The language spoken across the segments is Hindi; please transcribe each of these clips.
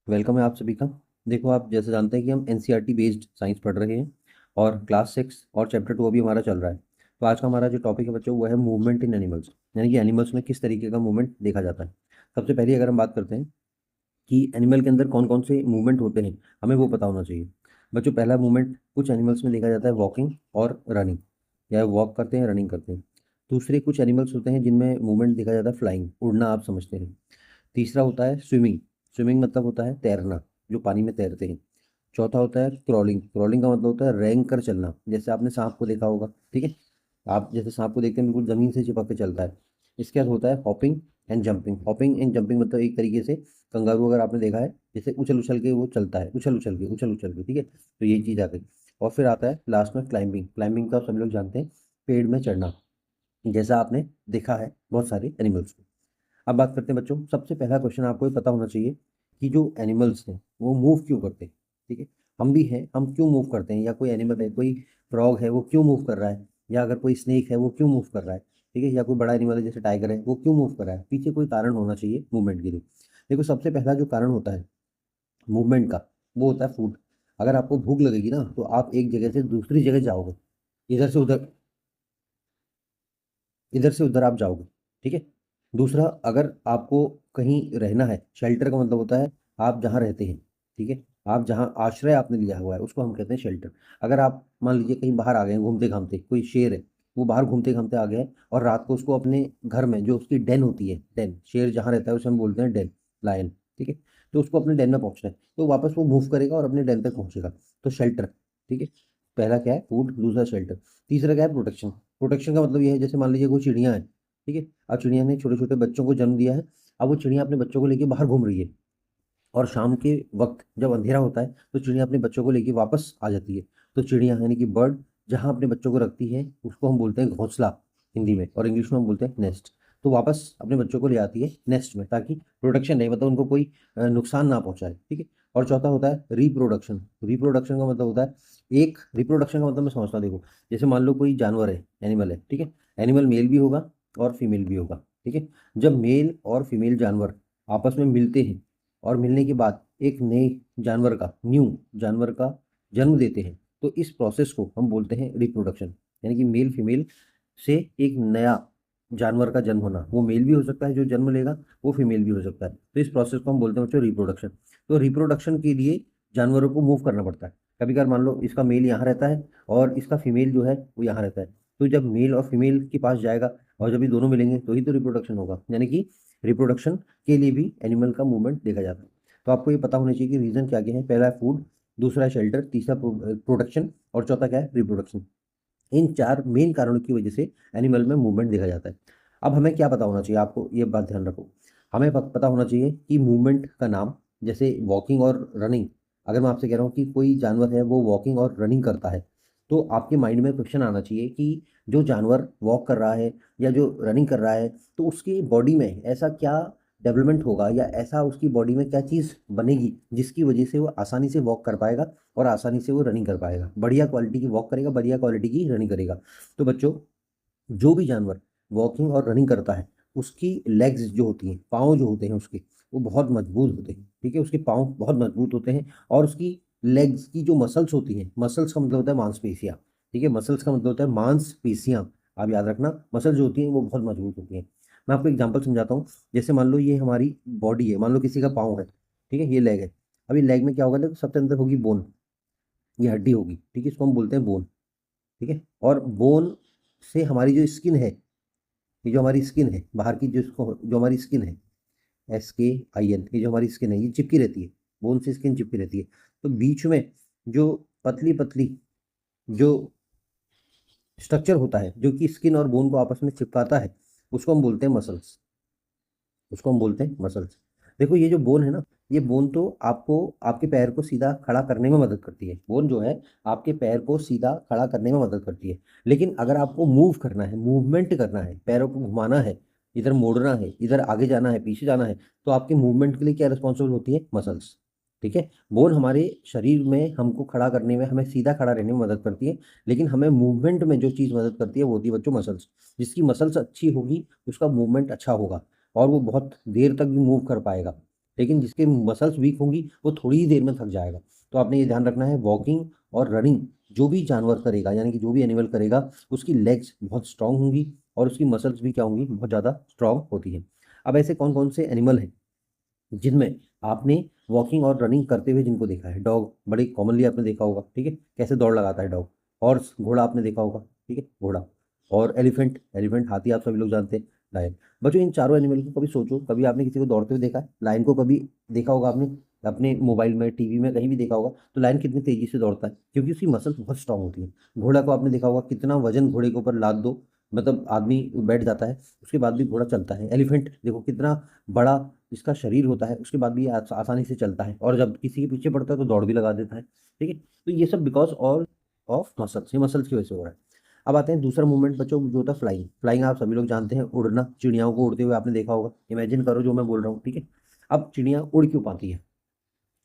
वेलकम है आप सभी का। देखो, आप जैसे जानते हैं कि हम एनसीईआरटी बेस्ड साइंस पढ़ रहे हैं और क्लास 6 और चैप्टर 2 अभी हमारा चल रहा है। तो आज का हमारा जो टॉपिक है बच्चों वो है मूवमेंट इन एनिमल्स, यानी कि एनिमल्स में किस तरीके का मूवमेंट देखा जाता है। सबसे पहले अगर हम बात करते हैं कि एनिमल के अंदर कौन कौन से मूवमेंट होते हैं, हमें वो पता होना चाहिए। बच्चों, पहला मूवमेंट कुछ एनिमल्स में देखा जाता है वॉकिंग और रनिंग, या वॉक करते हैं रनिंग करते हैं। दूसरे कुछ एनिमल्स होते हैं जिनमें मूवमेंट देखा जाता है फ्लाइंग, उड़ना आप समझते हैं। तीसरा होता है स्विमिंग, स्विमिंग मतलब होता है तैरना, जो पानी में तैरते हैं। चौथा होता है क्रॉलिंग, क्रॉलिंग का मतलब होता है रेंग कर चलना, जैसे आपने सांप को देखा होगा, ठीक है। आप जैसे सांप को देखते हैं बिल्कुल जमीन से चिपक के चलता है। इसके बाद होता है hopping and jumping, hopping and jumping मतलब एक तरीके से कंगारू अगर आपने देखा है, जैसे उछल उछल के वो चलता है, उछल उछल के, ठीक है। तो ये चीज़ आ गई। और फिर आता है लास्ट में क्लाइंबिंग, क्लाइंबिंग का सब लोग जानते हैं, पेड़ में चढ़ना, जैसा आपने देखा है बहुत सारे एनिमल्स को। अब बात करते हैं बच्चों, सबसे पहला क्वेश्चन आपको ये पता होना चाहिए कि जो एनिमल्स हैं वो मूव क्यों करते हैं, ठीक है। हम भी हैं, हम क्यों मूव करते हैं, या कोई एनिमल है, कोई फ्रॉग है वो क्यों मूव कर रहा है, या अगर कोई स्नेक है वो क्यों मूव कर रहा है, ठीक है, या कोई बड़ा एनिमल है जैसे टाइगर है वो क्यों मूव कर रहा है, पीछे कोई कारण होना चाहिए मूवमेंट के लिए। देखो, सबसे पहला जो कारण होता है मूवमेंट का वो होता है फूड। अगर आपको भूख लगेगी ना तो आप एक जगह से दूसरी जगह जाओगे, इधर से उधर, इधर से उधर आप जाओगे, ठीक है। दूसरा, अगर आपको कहीं रहना है, शेल्टर का मतलब होता है आप जहाँ रहते हैं, ठीक है। आप जहाँ आश्रय आपने लिया हुआ है उसको हम कहते हैं शेल्टर। अगर आप मान लीजिए कहीं बाहर आ गए हैं घूमते घामते, कोई शेर है, वो बाहर घूमते घामते आ गया है और रात को उसको अपने घर में जो उसकी डेन होती है, डेन, शेर जहाँ रहता है उसे हम बोलते हैं डेन, लायन, ठीक है। तो उसको अपने डेन में पहुंचना है तो वापस वो मूव करेगा और अपने डेन तक पहुंचेगा। तो शेल्टर, ठीक है। पहला क्या है फूड, दूसरा शेल्टर। तीसरा क्या है प्रोटेक्शन। प्रोटेक्शन का मतलब ये है जैसे मान लीजिए कोई चिड़िया है, ठीक है। अब चिड़िया ने छोटे छोटे बच्चों को जन्म दिया है। अब वो चिड़िया अपने बच्चों को लेके बाहर घूम रही है, और शाम के वक्त जब अंधेरा होता है तो चिड़िया अपने बच्चों को लेके वापस आ जाती है। तो चिड़िया यानी कि बर्ड जहाँ अपने बच्चों को रखती है उसको हम बोलते हैं घोंसला हिंदी में, और इंग्लिश में हम बोलते हैं नेस्ट। तो वापस अपने बच्चों को ले आती है नेस्ट में, ताकि प्रोटेक्शन नहीं, मतलब उनको कोई नुकसान ना पहुंचाए, ठीक है। और चौथा होता है रिप्रोडक्शन। रिप्रोडक्शन का मतलब होता है, एक रिप्रोडक्शन का मतलब मैं समझता हूँ, देखो जैसे मान लो कोई जानवर है, एनिमल है, ठीक है। एनिमल मेल भी होगा और फीमेल भी होगा, ठीक है। जब मेल और फीमेल जानवर आपस में मिलते हैं और मिलने के बाद एक नए जानवर का, न्यू जानवर का जन्म देते हैं, तो इस प्रोसेस को हम बोलते हैं रिप्रोडक्शन। यानी कि मेल फीमेल से एक नया जानवर का जन्म होना, वो मेल भी हो सकता है जो जन्म लेगा, वो फीमेल भी हो सकता है। तो इस प्रोसेस को हम बोलते हैं बच्चों रिप्रोडक्शन। तो रिप्रोडक्शन के लिए जानवरों को मूव करना पड़ता है। कभी कभार मान लो इसका मेल यहाँ रहता है और इसका फीमेल जो है वो यहाँ रहता है, तो जब मेल और फीमेल के पास जाएगा और जब ये दोनों मिलेंगे तो ही तो रिप्रोडक्शन होगा। यानी कि रिप्रोडक्शन के लिए भी एनिमल का मूवमेंट देखा जाता है। तो आपको ये पता होना चाहिए कि रीजन क्या क्या है। पहला है फूड, दूसरा है शेल्टर, तीसरा प्रोटेक्शन, और चौथा क्या है रिप्रोडक्शन। इन चार मेन कारणों की वजह से एनिमल में मूवमेंट देखा जाता है। अब हमें क्या पता होना चाहिए, आपको ये बात ध्यान रखो। हमें पता होना चाहिए कि मूवमेंट का नाम, जैसे वॉकिंग और रनिंग। अगर मैं आपसे कह रहा हूँ कि कोई जानवर है वो वॉकिंग और रनिंग करता है, तो आपके माइंड में क्वेश्चन आना चाहिए कि जो जानवर वॉक कर रहा है या जो रनिंग कर रहा है, तो उसकी बॉडी में ऐसा क्या डेवलपमेंट होगा, या ऐसा उसकी बॉडी में क्या चीज़ बनेगी जिसकी वजह से वो आसानी से वॉक कर पाएगा और आसानी से वो रनिंग कर पाएगा, बढ़िया क्वालिटी की वॉक करेगा, बढ़िया क्वालिटी की रनिंग करेगा। तो बच्चों, जो भी जानवर वॉकिंग और रनिंग करता है उसकी लेग्स जो होती हैं, पाँव जो होते हैं उसके, वो बहुत मजबूत होते हैं, ठीक है। उसके पाँव बहुत मजबूत होते हैं और उसकी लेग्स की जो मसल्स होती हैं, मसल्स का मतलब होता है मांसपेशियाँ, ठीक है। मसल्स का मतलब होता है मांसपेशियाँ, आप याद रखना, मसल जो होती हैं वो बहुत मजबूत होती हैं। मैं आपको एग्जाम्पल समझाता हूँ। जैसे मान लो ये हमारी बॉडी है, मान लो किसी का पाँव है, ठीक है, ये लेग है। अभी लेग में क्या होगा, देखो सबसे अंदर होगी बोन, ये हड्डी होगी, ठीक है, इसको हम बोलते हैं बोन, ठीक है। और बोन से हमारी जो स्किन है, ये जो हमारी स्किन है बाहर की, जिसको जो हमारी स्किन है, SKIN, ये जो हमारी स्किन है ये चिपकी रहती है, बोन से स्किन चिपकी रहती है। तो बीच में जो पतली पतली जो स्ट्रक्चर होता है जो कि स्किन और बोन को आपस में चिपकाता है, उसको हम बोलते हैं मसल्स, उसको हम बोलते हैं मसल्स। देखो ये जो बोन है ना, ये बोन तो आपको आपके पैर को सीधा खड़ा करने में मदद करती है, बोन जो है आपके पैर को सीधा खड़ा करने में मदद करती है। लेकिन अगर आपको मूव करना है, मूवमेंट करना है, पैरों को घुमाना है, इधर मोड़ना है, इधर आगे जाना है, पीछे जाना है, तो आपके मूवमेंट के लिए क्या रिस्पॉन्सिबल होती है, मसल्स, ठीक है। बोन हमारे शरीर में हमको खड़ा करने में, हमें सीधा खड़ा रहने में मदद करती है, लेकिन हमें मूवमेंट में जो चीज़ मदद करती है वो होती है बच्चों मसल्स। जिसकी मसल्स अच्छी होगी उसका मूवमेंट अच्छा होगा और वो बहुत देर तक भी मूव कर पाएगा, लेकिन जिसके मसल्स वीक होंगी वो थोड़ी ही देर में थक जाएगा। तो आपने ये ध्यान रखना है, वॉकिंग और रनिंग जो भी जानवर करेगा, यानी कि जो भी एनिमल करेगा, उसकी लेग्स बहुत स्ट्रांग होंगी और उसकी मसल्स भी क्या होंगी, बहुत ज़्यादा स्ट्रांग होती है। अब ऐसे कौन कौन से एनिमल हैं जिनमें आपने वॉकिंग और रनिंग करते हुए जिनको देखा है? डॉग बड़ी कॉमनली आपने देखा होगा, ठीक है, कैसे दौड़ लगाता है डॉग। हॉर्स, घोड़ा आपने देखा होगा, ठीक है, घोड़ा। और एलिफेंट, एलिफेंट हाथी आप सभी लोग जानते हैं। लायन। बच्चों इन चारों एनिमल को कभी सोचो, कभी आपने किसी को दौड़ते हुए देखा है? लायन को कभी देखा होगा आपने अपने मोबाइल में, टीवी में, कहीं भी देखा होगा। तो लायन कितनी तेजी से दौड़ता है, क्योंकि उसकी मसल बहुत स्ट्रांग होती है। घोड़ा को आपने देखा होगा, कितना वजन घोड़े के ऊपर लाद दो, मतलब आदमी बैठ जाता है, उसके बाद भी घोड़ा चलता है। एलिफेंट देखो कितना बड़ा इसका शरीर होता है, उसके बाद भी ये आसानी से चलता है, और जब किसी के पीछे पड़ता है तो दौड़ भी लगा देता है, ठीक है। तो ये सब बिकॉज ऑल ऑफ मसल्स, ये मसल्स की वजह से हो रहा है। अब आते हैं दूसरा मूवमेंट बच्चों, जो होता है फ्लाइंग। फ्लाइंग आप सभी लोग जानते हैं, उड़ना, चिड़ियाओं को उड़ते हुए आपने देखा होगा। इमेजिन करो जो मैं बोल रहा हूँ, ठीक है। अब चिड़िया उड़ क्यों पाती है?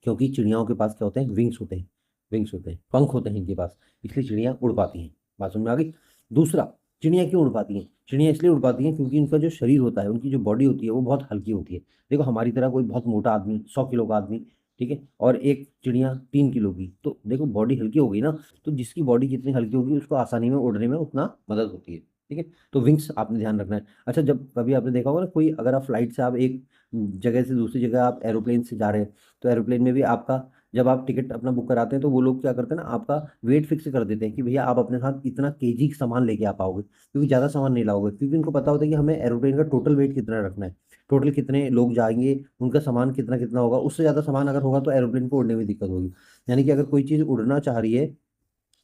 क्योंकि चिड़ियाओं के पास क्या होते हैं, विंग्स होते हैं। विंग्स होते हैं, पंख होते हैं इनके पास, इसलिए चिड़िया उड़ पाती हैं। बात समझ में आ गई? दूसरा, चिड़िया क्यों उड़ पाती हैं? चिड़िया इसलिए उड़ पाती हैं क्योंकि उनका जो शरीर होता है, उनकी जो बॉडी होती है वो बहुत हल्की होती है। देखो हमारी तरह कोई बहुत मोटा आदमी, 100 किलो का आदमी, ठीक है, और एक चिड़िया 3 किलो की, तो देखो बॉडी हल्की हो गई ना। तो जिसकी बॉडी जितनी हल्की होगी उसको आसानी में उड़ने में उतना मदद होती है, ठीक है। तो विंग्स आपने ध्यान रखना है। अच्छा, जब कभी आपने देखा होगा ना, कोई अगर आप फ्लाइट से, आप एक जगह से दूसरी जगह आप एरोप्लेन से जा रहे हैं, तो एरोप्लेन में भी आपका, जब आप टिकट अपना बुक कराते हैं तो वो लोग क्या करते हैं ना, आपका वेट फिक्स कर देते हैं कि भैया आप अपने साथ इतना केजी सामान लेके आ पाओगे, क्योंकि ज़्यादा सामान नहीं लाओगे, क्योंकि उनको पता होता है कि हमें एरोप्लेन का टोटल वेट कितना रखना है, टोटल कितने लोग जाएंगे, उनका सामान कितना कितना होगा। उससे ज़्यादा सामान अगर होगा तो एरोप्लेन को उड़ने में दिक्कत होगी। यानी कि अगर कोई चीज़ उड़ना चाह रही है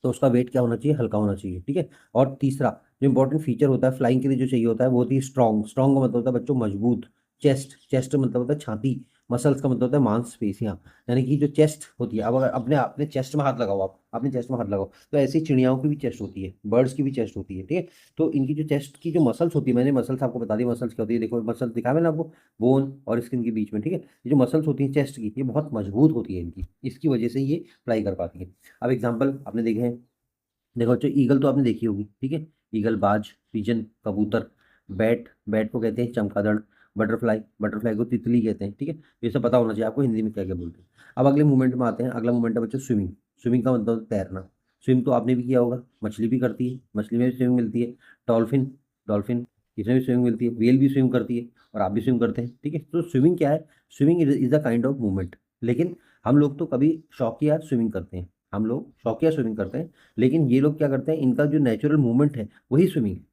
तो उसका वेट क्या होना चाहिए, हल्का होना चाहिए, ठीक है। और तीसरा जो इंपॉर्टेंट फीचर होता है फ्लाइंग के लिए जो चाहिए होता है, वो होती है स्ट्रॉन्ग। स्ट्रॉन्ग का मतलब होता है बच्चों मजबूत। चेस्ट, चेस्ट मतलब होता है छाती। मसल्स का मतलब होता है मांसपेशियां। यानी कि जो चेस्ट होती है, अब अगर अपने अपने चेस्ट में हाथ लगाओ, आप अपने चेस्ट में हाथ लगाओ, तो ऐसी चिड़ियाओं की भी चेस्ट होती है, बर्ड्स की भी चेस्ट होती है, ठीक है। तो इनकी जो चेस्ट की जो मसल्स होती है, मैंने मसल्स आपको बता दी, मसल्स क्या होती है, देखो मसल्स दिखाया मैंने आपको, बोन और स्किन के बीच में, ठीक है। ये जो मसल्स होती है चेस्ट की, ये बहुत मजबूत होती है इनकी, इसकी वजह से ये फ्लाई कर पाती है। अब एग्जाम्पल आपने देखे हैं, देखो बच्चों, ईगल तो आपने देखी होगी, ठीक है। ईगल, बाज, पिजन, कबूतर। बैट, बैट को कहते हैं चमगादड़। बटरफ्लाई, बटरफ्लाई को तितली कहते हैं, ठीक है। ये सब पता होना चाहिए आपको हिंदी में क्या क्या बोलते हैं। अब अगले मूवमेंट में आते हैं। अगला मूवमेंट है बच्चों स्विमिंग। स्विमिंग का मतलब तैरना। स्विम तो आपने भी किया होगा, मछली भी करती है, मछली में भी स्विमिंग मिलती है। डॉल्फिन, डॉल्फिन, इसमें भी स्विमिंग मिलती है। व्हेल भी स्विम करती है, और आप भी स्विम करते हैं, ठीक है। तो स्विमिंग क्या है? Swimming is a kind of movement. लेकिन हम लोग तो कभी शौकिया स्विमिंग करते हैं, हम लोग शौकिया स्विमिंग करते हैं। लेकिन ये लोग क्या करते हैं, इनका जो नेचुरल मूवमेंट है वही स्विमिंग है।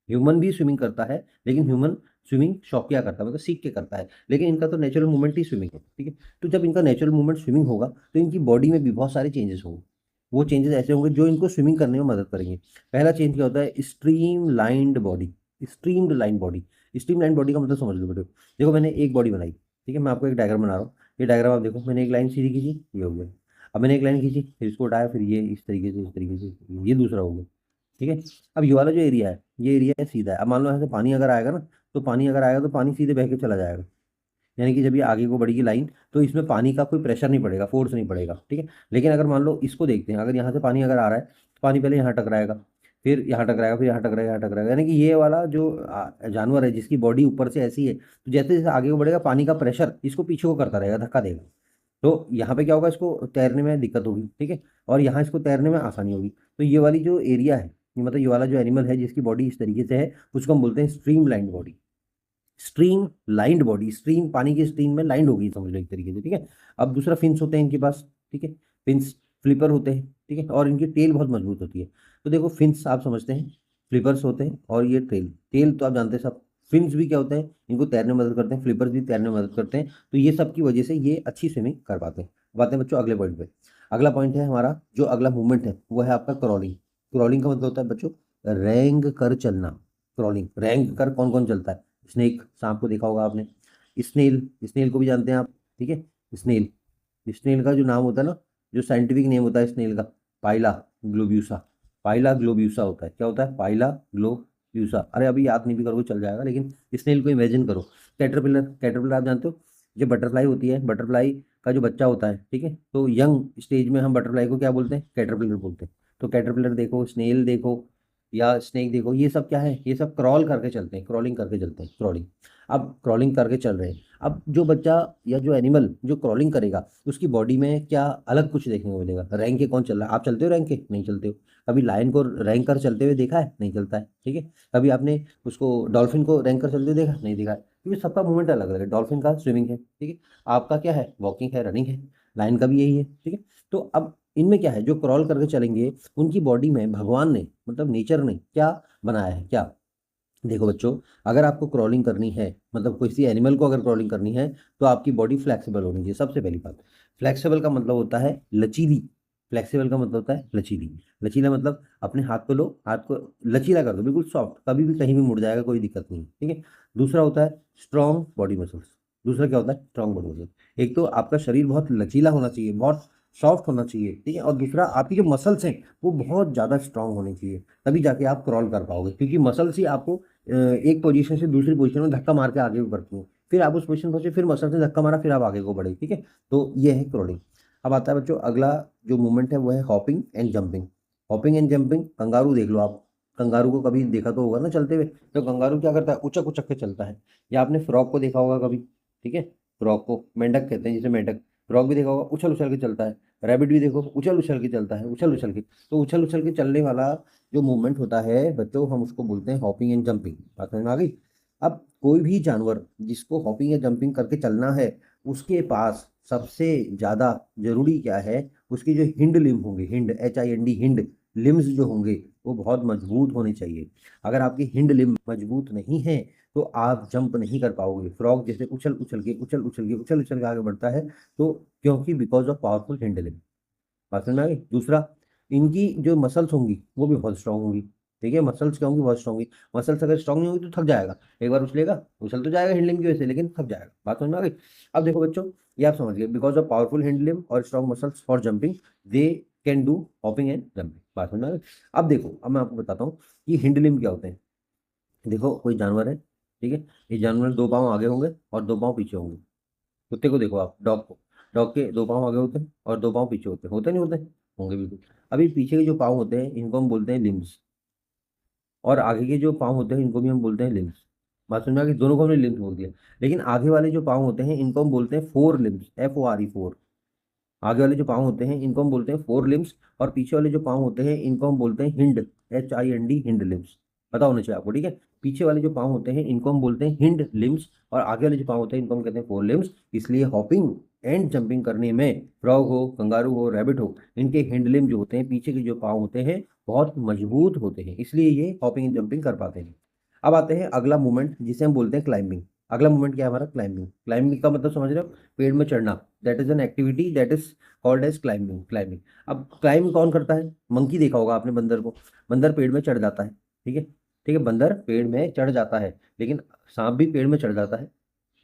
ह्यूमन भी स्विमिंग करता है, लेकिन ह्यूमन स्विमिंग शौकिया करता है, मतलब सीख के करता है। लेकिन इनका तो नेचुरल मूवमेंट ही स्विमिंग है, ठीक है। तो जब इनका नेचुरल मूवमेंट स्विमिंग होगा तो इनकी बॉडी में भी बहुत सारे चेंजेस होंगे। वो चेंजेस ऐसे होंगे जो इनको स्विमिंग करने में मदद करेंगे। पहला चेंज क्या होता है? Stream lined body. Streamed line body. Stream line body का मतलब समझ लो बेटे। देखो मैंने एक बॉडी बनाई, ठीक है, मैं आपको एक डायग्राम बना रहा हूँ। ये डायग्राम आप देखो, मैंने एक लाइन सीधी खींची, ये हो गया। अब मैंने एक लाइन खींची, फिर इसको उठाया, फिर ये इस तरीके से, इस तरीके से, ये दूसरा हो गया, ठीक है। अब ये वाला जो एरिया है, ये एरिया है सीधा है। अब मान लो यहाँ से पानी अगर आएगा ना, तो पानी अगर आएगा तो पानी सीधे बह के चला जाएगा। यानी कि जब ये आगे को बढ़ेगी लाइन, तो इसमें पानी का कोई प्रेशर नहीं पड़ेगा, फोर्स नहीं पड़ेगा, ठीक है। लेकिन अगर मान लो इसको देखते हैं, अगर यहाँ से पानी अगर आ रहा है तो पानी पहले यहाँ टकराएगा, फिर यहाँ टकराएगा, फिर यहाँ टकराएगा, यहाँ टकराएगा। यानी कि ये वाला जो जानवर है जिसकी बॉडी ऊपर से ऐसी है, तो जैसे जैसे आगे को बढ़ेगा पानी का प्रेशर इसको पीछे को करता रहेगा, धक्का देगा। तो यहाँ पे क्या होगा, इसको तैरने में दिक्कत होगी, ठीक है। और यहाँ इसको तैरने में आसानी होगी। तो ये वाली जो एरिया है, ये मतलब ये वाला जो एनिमल है जिसकी बॉडी इस तरीके से है, उसको हम बोलते हैं stream lined body. Stream lined body, stream पानी की स्ट्रीम में लाइंड होगी, समझ लो एक तरीके से, ठीक है। अब दूसरा फिन्स होते हैं इनके पास, ठीक है। फिन्स, फ्लिपर होते हैं, ठीक है, और इनकी टेल बहुत मजबूत होती है। तो देखो फिन्स आप समझते हैं, फ्लिपर्स होते हैं, और ये टेल, टेल तो आप जानते हैं सब। फिन्स भी क्या होते हैं, इनको तैरने में मदद करते हैं, फ्लिपर्स भी तैरने में मदद करते हैं। तो ये सब की वजह से ये अच्छी स्विमिंग कर पाते हैं। अब आते हैं बच्चों अगले पॉइंट पे। अगला पॉइंट है हमारा, जो अगला मूवमेंट है वो है आपका क्रॉलिंग। क्रॉलिंग का मतलब होता है बच्चों रेंग कर चलना। क्रॉलिंग, रेंग कर कौन कौन चलता है? स्नेक, सांप को देखा होगा आपने। स्नेल, स्नेल को भी जानते हैं आप, ठीक है। स्नेल, स्नेल का जो नाम होता है ना, जो साइंटिफिक नेम होता है स्नेल का, पाइला ग्लोब्यूसा। पाइला ग्लोब्यूसा होता है। क्या होता है? पाइला ग्लोब्यूसा। अरे अभी याद नहीं भी करोगे चल जाएगा, लेकिन स्नेल को इमेजिन करो। कैटरपिलर, कैटरपिलर आप जानते हो, जो बटरफ्लाई होती है, बटरफ्लाई का जो बच्चा होता है, ठीक है। तो यंग स्टेज में हम बटरफ्लाई को क्या बोलते हैं? कैटरपिलर बोलते हैं। तो कैटरपिलर देखो, स्नेल देखो, या स्नेक देखो, ये सब क्या है, ये सब क्रॉल करके चलते हैं, क्रॉलिंग करके चलते हैं, क्रॉलिंग। अब क्रॉलिंग करके चल रहे हैं। अब जो बच्चा या जो एनिमल जो क्रॉलिंग करेगा उसकी बॉडी में क्या अलग कुछ देखने को मिलेगा। रैंक के कौन चल रहा है, आप चलते हो रैंक के, नहीं चलते हो। कभी लायन को रैंक कर चलते हुए देखा है, नहीं चलता है, ठीक है। कभी आपने उसको डॉल्फिन को रैंक कर चलते हुए देखा, नहीं देखा है, क्योंकि सबका मूवमेंट अलग अलग है। डॉल्फिन का स्विमिंग है, ठीक है, आपका क्या है, वॉकिंग है, रनिंग है, लायन का भी यही है, ठीक है। तो अब इनमें क्या है, जो क्रॉल करके चलेंगे उनकी बॉडी में भगवान ने मतलब नेचर ने क्या बनाया है, क्या। देखो बच्चों, अगर आपको क्रॉलिंग करनी है, मतलब किसी एनिमल को अगर क्रॉलिंग करनी है, तो आपकी बॉडी फ्लेक्सिबल होनी चाहिए, सबसे पहली बात। फ्लेक्सिबल का मतलब होता है लचीली। फ्लेक्सिबल का मतलब होता है लचीली। लचीला मतलब अपने हाथ को लो, हाथ को लचीला कर दो, बिल्कुल सॉफ्ट, कभी भी कहीं भी मुड़ जाएगा, कोई दिक्कत नहीं, ठीक है। दूसरा होता है स्ट्रॉन्ग बॉडी मसल्स। दूसरा क्या होता है, स्ट्रॉन्ग बॉडी मसल्स। एक तो आपका शरीर बहुत लचीला होना चाहिए, बहुत सॉफ्ट होना चाहिए, ठीक है। और दूसरा, आपकी जो मसल्स हैं वो बहुत ज़्यादा स्ट्रांग होनी चाहिए, तभी जाके आप क्रॉल कर पाओगे, क्योंकि मसल्स ही आपको एक पोजीशन से दूसरी पोजीशन में धक्का मार के आगे को करती हैं। फिर आप उस पोजीशन पहुंचे, फिर मसल से धक्का मारा, फिर आप आगे को बढ़े, ठीक है। तो ये है क्रॉलिंग। अब आता है बच्चों अगला जो मूवमेंट है, वो है hopping and jumping. Hopping and jumping, kangaroo देख लो आप। कंगारू को कभी देखा तो होगा ना चलते हुए। तो कंगारू क्या करता है, उचक उचक के चलता है। या आपने फ्रॉग को देखा होगा कभी, ठीक है। फ्रॉग को मेंढक कहते हैं, जिसे मेंढक। फ्रॉग भी देखा होगा, उछल उछल के चलता है। रैबिट भी देखो, उछल उछल के चलता है, उछल उछल के। तो उछल उछल के चलने वाला जो मूवमेंट होता है बच्चों, हम उसको बोलते हैं हॉपिंग एंड जंपिंग। बात समझ में आ गई। अब कोई भी जानवर जिसको हॉपिंग या जंपिंग करके चलना है, उसके पास सबसे ज्यादा जरूरी क्या है, उसकी जो हिंड लिम्ब होंगे, हिंड, HIND, हिंड लिम्स जो होंगे, वो बहुत मजबूत होने चाहिए। अगर आपकी हिंड लिम्ब मजबूत नहीं है, तो आप जंप नहीं कर पाओगे। फ्रॉग जैसे उछल उछल के उछल उछल के उछल उछल के आगे बढ़ता है, तो क्योंकि because of powerful hind limb. बात समझ में आ गई। दूसरा, इनकी जो मसल्स होंगी वो भी बहुत स्ट्रांग होंगी, ठीक है। मसल्स क्या होंगी, बहुत स्ट्रांग होंगी। मसल्स अगर स्ट्रांग नहीं होंगी तो थक जाएगा, एक बार उछलेगा, उछल तो जाएगा हैंडलिंग की वजह से, लेकिन थक जाएगा। बात समझ में आ गई। अब देखो बच्चों, ये आप समझ गए, बिकॉज ऑफ पावरफुल हैंडलिंग और strong muscles for jumping, they can do hopping and jumping. बात समझ में आ गई। अब देखो, अब मैं आपको बताता हूँ कि हिंडलिम क्या होते हैं। देखो, कोई जानवर है, ठीक है। ये जानवर दो पाँव आगे होंगे और दो पाँव पीछे होंगे। कुत्ते को देखो आप, डॉग को। डॉग के दो पाँव आगे होते हैं और दो पाँव पीछे होते हैं, होते नहीं होते, होंगे बिल्कुल। अभी पीछे के जो पाँव होते हैं इनको हम बोलते हैं लिम्स, और आगे के जो पाँव होते हैं इनको भी हम बोलते हैं लिम्स। बात समझ में आ गई, दोनों को हमने लिम्स बोल दिया। लेकिन आगे वाले जो पाँव होते हैं इनको हम बोलते हैं फोर लिम्स, FORE, फोर। आगे वाले जो पाँव होते हैं इनको हम बोलते हैं फोर लिम्स, और पीछे वाले जो पाँव होते हैं इनको हम बोलते हैं हिंड, HIND, हिंड लिम्स। पता होना चाहिए आपको, ठीक है। पीछे वाले जो पाँव होते हैं इनको हम बोलते हैं हिंड लिम्स, और आगे वाले जो पाँव होते हैं इनको हम कहते हैं फोर लिम्स। इसलिए हॉपिंग एंड जंपिंग करने में फ्रॉग हो, कंगारू हो, रैबिट हो, इनके हिंड लिम्ब जो होते हैं, पीछे के जो पाँव होते हैं, बहुत मजबूत होते हैं, इसलिए ये हॉपिंग एंड जंपिंग कर पाते हैं। अब आते हैं अगला मूवमेंट, जिसे हम बोलते हैं क्लाइंबिंग। अगला मूवमेंट क्या है हमारा, क्लाइंबिंग। क्लाइंबिंग का मतलब समझ रहे हो, पेड़ में चढ़ना। That is an activity that is called as climbing, climbing. अब क्लाइंब कौन करता है, मंकी देखा होगा आपने बंदर को। बंदर पेड़ में चढ़ जाता है, ठीक है, ठीक है, बंदर पेड़ में चढ़ जाता है। लेकिन सांप भी पेड़ में चढ़ जाता है,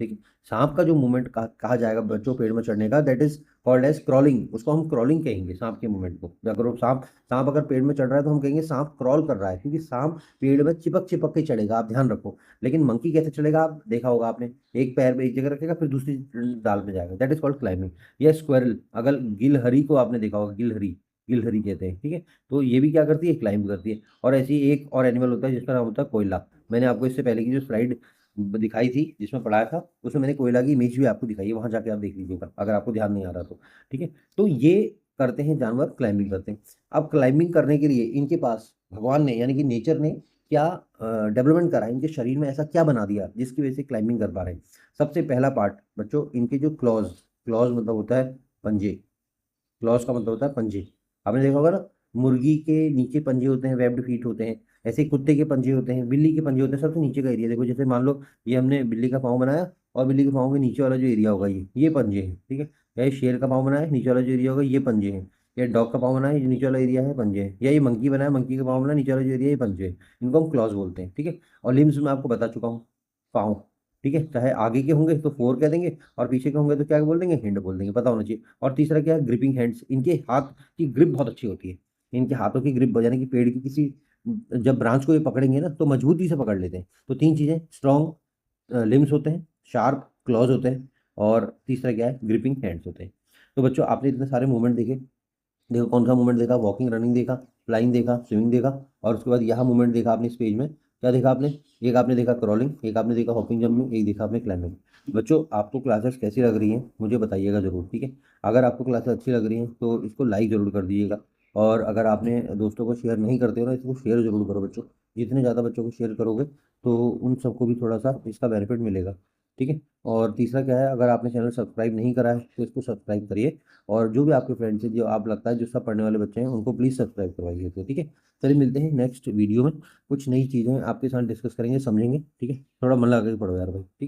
ठीक है। सांप का जो मूवमेंट कहा जाएगा बच्चों पेड़ में चढ़ने का, that is called as crawling. उसको हम क्रॉलिंग कहेंगे, सांप के मूवमेंट को। अगर वो सांप सांप अगर पेड़ में चढ़ रहा है तो हम कहेंगे सांप क्रॉल कर रहा है, क्योंकि सांप पेड़ में चिपक चिपक के चढ़ेगा, आप ध्यान रखो। लेकिन मंकी कैसे चढ़ेगा, आप देखा होगा आपने, एक पैर पे एक जगह रखेगा, फिर दूसरी डाल में जाएगा, दैट इज कॉल्ड क्लाइंबिंग। या स्क्वायरल, अगर गिलहरी को आपने देखा होगा, गिलहरी, गिलहरी कहते हैं, ठीक है। तो ये भी क्या करती है, क्लाइंब करती है। और ऐसे ही एक और एनिमल होता है जिसका नाम होता है कोयला। मैंने आपको इससे पहले की जो स्लाइड दिखाई थी जिसमें पढ़ाया था, उसमें मैंने कोयला की इमेज भी आपको दिखाई है, वहां जाके आप देख लीजिएगा अगर आपको ध्यान नहीं आ रहा तो, ठीक है। तो ये करते हैं जानवर, क्लाइंबिंग करते हैं। अब क्लाइंबिंग करने के लिए इनके पास भगवान ने यानी कि नेचर ने क्या डेवलपमेंट करा, इनके शरीर में ऐसा क्या बना दिया जिसकी वजह से क्लाइंबिंग कर पा रहे हैं। सबसे पहला पार्ट बच्चों, इनके जो क्लॉज, क्लॉज मतलब होता है पंजे। क्लॉज का मतलब होता है पंजे। आपने देखा होगा ना, मुर्गी के नीचे पंजे होते हैं, वेब्ड फीट होते हैं। ऐसे ही कुत्ते के पंजे होते हैं, बिल्ली के पंजे होते हैं, सबसे नीचे का एरिया देखो। जैसे मान लो ये हमने बिल्ली का पाँव बनाया, और बिल्ली के पाँव के नीचे वाला जो एरिया होगा ये पंजे है, ठीक है। या ये शेर का पाँव बनाया, नीचे वाला जो एरिया होगा ये पंजे है। या डॉग का पाँव बनाया, ये नीचे वाला एरिया है, पंजे है। या ये मंकी बनाया, मंकी का पाँव बनाया, नीचे वाला जो एरिया है, ये पंजे है। इनको हम क्लॉज बोलते हैं, ठीक है। और लिम्स में आपको बता चुका हूँ, पाँव, ठीक है। चाहे आगे के होंगे तो फोर कह देंगे, और पीछे के होंगे तो क्या बोल देंगे, हिंड बोल देंगे, पता होना चाहिए। और तीसरा क्या है, ग्रिपिंग हैंड्स। इनके हाथ की ग्रिप बहुत अच्छी होती है। इनके हाथों की ग्रिप, यानी कि पेड़ की किसी, जब ब्रांच को ये पकड़ेंगे ना तो मजबूती से पकड़ लेते हैं। तो तीन चीजें, स्ट्रॉन्ग लिम्स होते हैं, शार्प क्लॉज होते हैं, और तीसरा क्या है, ग्रिपिंग हैंड्स होते हैं। तो बच्चों आपने इतने सारे मूवमेंट देखे। देखो कौन सा मूवमेंट देखा, वॉकिंग, रनिंग देखा, फ्लाइंग देखा, स्विमिंग देखा, और उसके बाद यहाँ मूवमेंट देखा आपने इस पेज में। क्या देखा आपने? एक आपने देखा क्रॉलिंग, एक आपने देखा हॉपिंग जंपिंग, एक देखा आपने क्लाइंबिंग। बच्चों, आपको क्लासेस कैसी लग रही हैं मुझे बताइएगा ज़रूर, ठीक है। अगर आपको क्लासेस अच्छी लग रही हैं तो इसको लाइक ज़रूर कर दीजिएगा, और अगर आपने दोस्तों को शेयर नहीं करते हो ना, इसको शेयर ज़रूर करो बच्चों। जितने ज़्यादा बच्चों को शेयर करोगे तो उन सबको भी थोड़ा सा इसका बेनिफिट मिलेगा, ठीक है। और तीसरा क्या है, अगर आपने चैनल सब्सक्राइब नहीं करा है तो इसको सब्सक्राइब करिए, और जो भी आपके फ्रेंड्स हैं, जो आप लगता है जो सब पढ़ने वाले बच्चे हैं, उनको प्लीज़ सब्सक्राइब करवाइए, तो ठीक है। चलिए मिलते हैं नेक्स्ट वीडियो में, कुछ नई चीज़ें आपके साथ डिस्कस करेंगे, समझेंगे, ठीक है। थोड़ा मन लगा के पढ़ो यार भाई, ठीक है।